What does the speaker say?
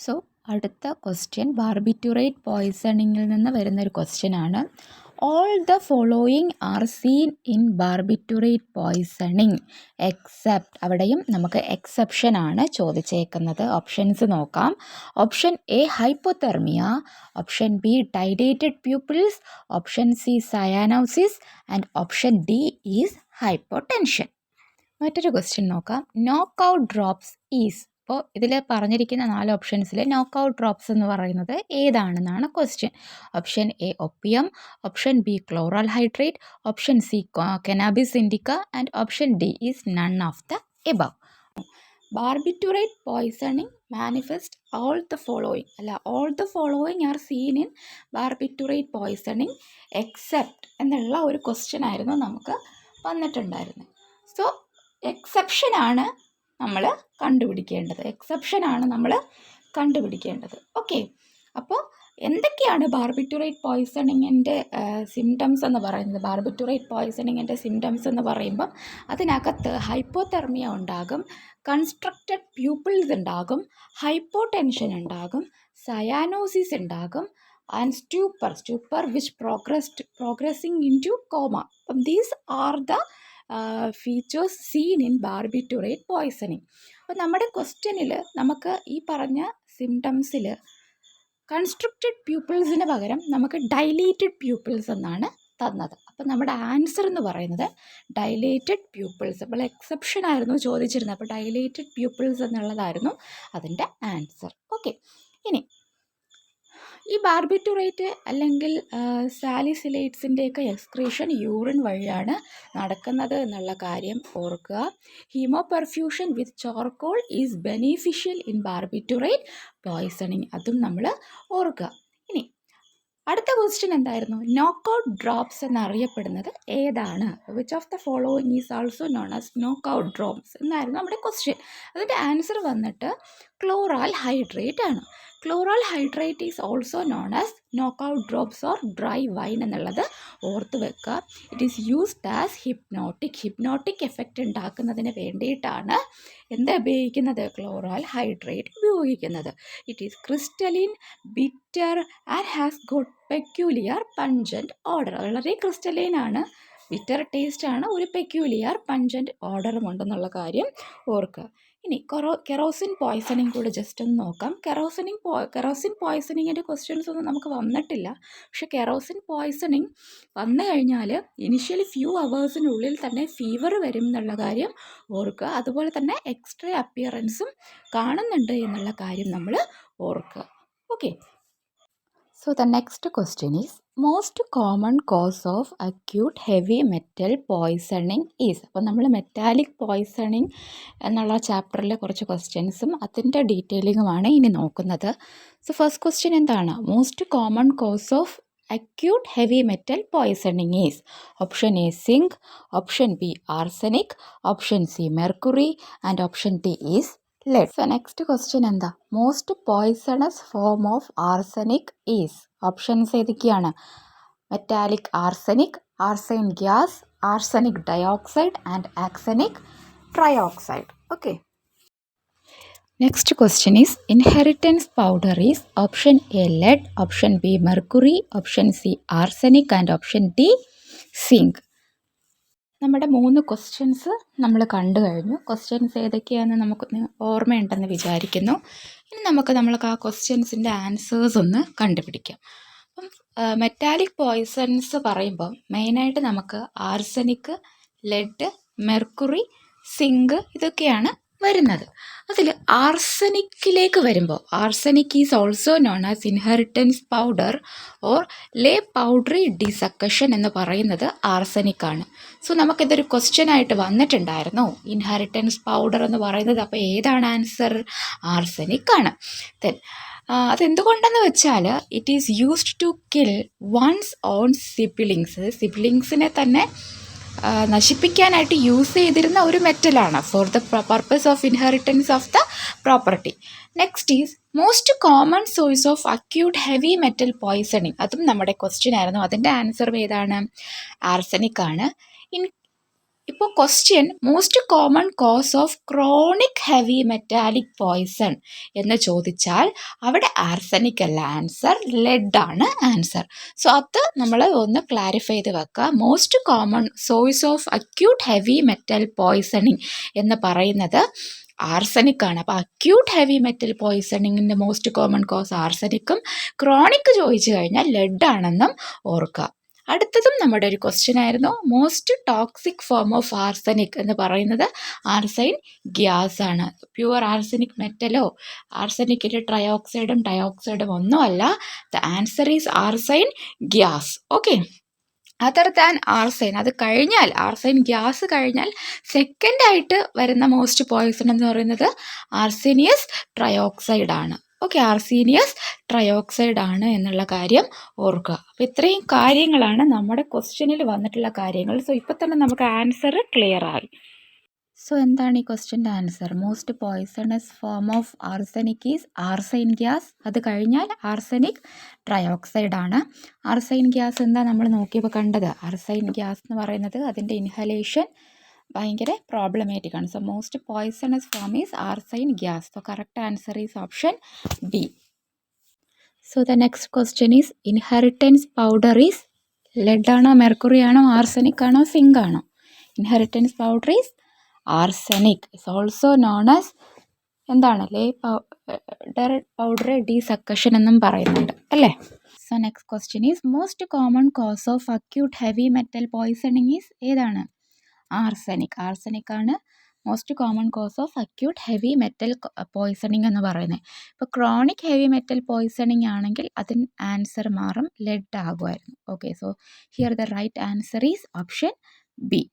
So അടുത്ത question ബാർബിറ്റുറേറ്റ് പോയ്സണിങ്ങിൽ നിന്ന് വരുന്നൊരു ക്വസ്റ്റ്യനാണ്. All the following are seen in barbiturate poisoning except, അവിടെയും നമുക്ക് എക്സെപ്ഷൻ ആണ് ചോദിച്ചേക്കുന്നത്. ഓപ്ഷൻസ് നോക്കാം. Option A hypothermia, option B dilated pupils, option C cyanosis and option D is hypotension. മറ്റൊരു ക്വസ്റ്റ്യൻ നോക്കാം. നോക്ക് ഔട്ട് ഡ്രോപ്സ് ഈസ്, അപ്പോൾ ഇതിൽ പറഞ്ഞിരിക്കുന്ന 4 ഓപ്ഷൻസിൽ നോക്ക് ഔട്ട് ഡ്രോപ്സ് എന്ന് പറയുന്നത് ഏതാണെന്നാണ് question. Option A opium, option B chloral hydrate, option C cannabis indica and option D is none of the above. Barbiturate poisoning manifest all the following, അല്ല all the following are seen in barbiturate poisoning except എന്നുള്ള ഒരു question ആയിരുന്നു നമുക്ക് വന്നിട്ടുണ്ടായിരുന്നത്. So എക്സെപ്ഷനാണ് നമ്മൾ കണ്ടുപിടിക്കേണ്ടത്. Okay, അപ്പോൾ എന്തൊക്കെയാണ് ബാർബിറ്റുറേറ്റ് പോയ്സണിങ്ങിൻ്റെ സിംറ്റംസ് എന്ന് പറയുന്നത്? ബാർബിറ്റുറേറ്റ് പോയ്സണിങ്ങിൻ്റെ സിംറ്റംസ് എന്ന് പറയുമ്പം അതിനകത്ത് ഹൈപ്പോതെർമിയ ഉണ്ടാകും, കൺസ്ട്രക്റ്റഡ് പ്യൂപ്പിൾസ് ഉണ്ടാകും, ഹൈപ്പോടെൻഷൻ ഉണ്ടാകും, സയാനോസിസ് ഉണ്ടാകും and stupor which progressing into coma. അപ്പം these are the features seen in barbiturate poisoning. അപ്പോൾ നമ്മുടെ ക്വസ്റ്റ്യനിൽ നമുക്ക് ഈ പറഞ്ഞ സിംറ്റംസിൽ കൺസ്ട്രക്റ്റഡ് പ്യൂപ്പിൾസിന് പകരം നമുക്ക് ഡൈലേറ്റഡ് പ്യൂപ്പിൾസ് എന്നാണ് തന്നത്. അപ്പോൾ നമ്മുടെ ആൻസർ എന്ന് പറയുന്നത് ഡൈലേറ്റഡ് പ്യൂപ്പിൾസ്. അപ്പോൾ എക്സെപ്ഷൻ ആയിരുന്നു ചോദിച്ചിരുന്നത്, അപ്പോൾ ഡൈലേറ്റഡ് പ്യൂപ്പിൾസ് എന്നുള്ളതായിരുന്നു അതിൻ്റെ ആൻസർ. ഓക്കെ, ഇനി ഈ ബാർബിറ്റുറേറ്റ് അല്ലെങ്കിൽ സാലിസിലേറ്റ്സിൻ്റെയൊക്കെ എക്സ്ക്രീഷൻ യൂറിൻ വഴിയാണ് നടക്കുന്നത് എന്നുള്ള കാര്യം ഓർക്കുക. ഹീമോപെർഫ്യൂഷൻ വിത്ത് ചോർക്കോൾ is beneficial in barbiturate poisoning, അതും നമ്മൾ ഓർക്കുക. ഇനി അടുത്ത ക്വസ്റ്റ്യൻ എന്തായിരുന്നു? നോക്ക് ഔട്ട് ഡ്രോപ്സ് എന്നറിയപ്പെടുന്നത് ഏതാണ്? Which of the following is also known as നോക്ക് ഔട്ട് ഡ്രോപ്സ് എന്നായിരുന്നു നമ്മുടെ ക്വസ്റ്റ്യൻ. അതിൻ്റെ ആൻസർ വന്നിട്ട് ക്ലോറൽ ഹൈഡ്രേറ്റ് ആണ്. Chloral hydrate is also known as നോക്ക് out drops or dry wine എന്നുള്ളത് ഓർത്ത് വെക്കുക. It is used as hypnotic effect ഉണ്ടാക്കുന്നതിന് വേണ്ടിയിട്ടാണ് എന്താ ഉപയോഗിക്കുന്നത്? ക്ലോറൽ ഹൈഡ്രേറ്റ് ഉപയോഗിക്കുന്നത്. It is crystalline, bitter and has got peculiar pungent order. വളരെ ക്രിസ്റ്റലൈൻ ആണ്, ബിറ്റർ ടേസ്റ്റ് ആണ്, ഒരു പെക്യൂലിയർ പഞ്ചൻറ്റ് ഓർഡറും ഉണ്ടെന്നുള്ള കാര്യം ഓർക്കുക. ഇനി കെറോസിൻ പോയ്സണിങ് കൂടെ ജസ്റ്റ് ഒന്ന് നോക്കാം. കെറോസിൻ പോയ്സണിങ്ങിൻ്റെ ക്വസ്റ്റ്യൻസ് ഒന്നും നമുക്ക് വന്നിട്ടില്ല. പക്ഷെ കെറോസിൻ പോയ്സണിങ് വന്നു കഴിഞ്ഞാൽ ഇനിഷ്യലി ഫ്യൂ അവേഴ്സിനുള്ളിൽ തന്നെ ഫീവർ വരും എന്നുള്ള കാര്യം ഓർക്കുക. അതുപോലെ തന്നെ എക്സ്ട്രാ അപ്പിയറൻസും കാണുന്നുണ്ട് എന്നുള്ള കാര്യം നമ്മൾ ഓർക്കുക. Okay, so the next question is most common cause of acute heavy metal poisoning is. അപ്പോൾ നമ്മൾ മെറ്റാലിക് പോയ്സണിങ് എന്നുള്ള ചാപ്റ്ററിലെ കുറച്ച് ക്വസ്റ്റ്യൻസും അതിൻ്റെ ഡീറ്റെയിലിങ്ങുമാണ് ഇനി നോക്കുന്നത്. സോ ഫസ്റ്റ് ക്വസ്റ്റ്യൻ എന്താണ്? Most common cause of acute heavy metal poisoning is. Option A zinc, option B arsenic, option C mercury and option D is lead. So next question എന്താ? Most poisonous form of arsenic is. Options ഏതൊക്കെയാണ്? Metallic arsenic, arsine gas, arsenic dioxide and arsenic trioxide. Okay, next question is inheritance powder is. Option A lead, option B mercury, option C arsenic and option D zinc. നമ്മുടെ 3 questions നമ്മൾ കണ്ടു കഴിഞ്ഞു. Questions ഏതൊക്കെയാണെന്ന് നമുക്ക് ഓർമ്മയുണ്ടെന്ന് വിചാരിക്കുന്നു. ഇനി നമ്മൾക്ക് ആ ക്വസ്റ്റ്യൻസിൻ്റെ ആൻസേഴ്സ് ഒന്ന് കണ്ടുപിടിക്കാം. അപ്പം മെറ്റാലിക് പോയ്സൺസ് പറയുമ്പോൾ മെയിനായിട്ട് നമുക്ക് ആർസനിക്, ലെഡ്, മെർക്കുറി, സിങ്ക് ഇതൊക്കെയാണ് വരുന്നത്. അതിൽ ആർസനിക്കിലേക്ക് വരുമ്പോൾ arsenic is also known as inheritance powder or lay powdery discussion എന്ന് പറയുന്നത് ആർസനിക്കാണ്. സോ നമുക്കിതൊരു ക്വസ്റ്റ്യൻ ആയിട്ട് വന്നിട്ടുണ്ടായിരുന്നു, ഇൻഹെറിറ്റൻസ് പൗഡർ എന്ന് പറയുന്നത്. അപ്പോൾ ഏതാണ് ആൻസർ? ആർസനിക് ആണ്. ദെൻ അതെന്തുകൊണ്ടെന്ന് വെച്ചാൽ it is used to kill ones on സിബ്ലിങ്സിനെ തന്നെ നശിപ്പിക്കാനായിട്ട് യൂസ് ചെയ്തിരുന്ന ഒരു മെറ്റലാണ് for the purpose of inheritance of the property. Next is most common source of acute heavy metal poisoning. അതും നമ്മുടെ ക്വസ്റ്റ്യൻ ആയിരുന്നു. അതിൻ്റെ ആൻസർ ഏതാണ്? ആർസനിക് ആണ്. ഇപ്പോൾ question most common cause of chronic heavy metallic poison എന്ന് ചോദിച്ചാൽ അവിടെ ആർസനിക് അല്ല ആൻസർ, ലെഡ് ആണ് ആൻസർ. സോ അത് നമ്മൾ ഒന്ന് ക്ലാരിഫൈ ചെയ്ത് വെക്കുക. Most common source of acute heavy metal poisoning എന്ന് പറയുന്നത് ആർസനിക് ആണ്. അപ്പോൾ അക്യൂട്ട് ഹെവി മെറ്റൽ പോയ്സണിങ്ങിൻ്റെ മോസ്റ്റ് കോമൺ കോസ് ആർസനിക്കും, ക്രോണിക് ചോദിച്ചു കഴിഞ്ഞാൽ ലെഡ് ആണെന്നും ഓർക്കുക. അടുത്തതും നമ്മുടെ ഒരു ക്വസ്റ്റ്യൻ ആയിരുന്നു. Most toxic form of arsenic എന്ന് പറയുന്നത് ആർസൈൻ ഗ്യാസ് ആണ്. പ്യുവർ ആർസനിക് മെറ്റലോ ആർസനിക്കിൻ്റെ ട്രയോക്സൈഡും ഡയോക്സൈഡും ഒന്നുമല്ല. The answer is arsine gas. Okay, other than arsine, അത് കഴിഞ്ഞാൽ ആർസൈൻ ഗ്യാസ് കഴിഞ്ഞാൽ സെക്കൻഡായിട്ട് വരുന്ന മോസ്റ്റ് പോയ്സൺ എന്ന് പറയുന്നത് ആർസേനിയസ് ട്രയോക്സൈഡ് ആണ്. ഓക്കെ, ആർസീനിയസ് ട്രയോക്സൈഡ് ആണ് എന്നുള്ള കാര്യം ഓർക്കുക. അപ്പോൾ ഇത്രയും കാര്യങ്ങളാണ് നമ്മുടെ ക്വസ്റ്റ്യനിൽ വന്നിട്ടുള്ള കാര്യങ്ങൾ. സോ ഇപ്പോൾ തന്നെ നമുക്ക് ആൻസർ ക്ലിയർ ആയി. സോ എന്താണ് ഈ ക്വസ്റ്റ്യൻ്റെ answer? Most poisonous form of arsenic is arsine gas. അത് കഴിഞ്ഞാൽ ആർസനിക് ട്രയോക്സൈഡ് ആണ്. ആർസൈൻ ഗ്യാസ് എന്താ നമ്മൾ നോക്കിയപ്പോൾ കണ്ടത്? ആർസൈൻ ഗ്യാസ് എന്ന് പറയുന്നത് അതിൻ്റെ ഇൻഹലേഷൻ ഭയങ്കര പ്രോബ്ലമാറ്റിക് ആണ്. So most poisonous form is arsine gas. So correct answer is option B. So the next question is inheritance powder is lead ആണോ, മെർക്കുറി ആണോ, ആർസനിക് ആണോ, സിങ്ക് ആണോ? Inheritance powder is arsenic. Is also known as എന്താണ് lay powder discussion എന്നും പറയുന്നുണ്ട് അല്ലേ? So next question is most common cause of acute heavy metal poisoning is ഏതാണ്? Arsenic. Arsenic ആണ് most common cause of acute heavy metal poisoning എന്ന് പറയുന്നത്. ഇപ്പോൾ chronic heavy metal poisoning ആണെങ്കിൽ അതിന് ആൻസർ മാറും, ലെഡ് ആകുമായിരുന്നു. Okay, so here the right answer is option B.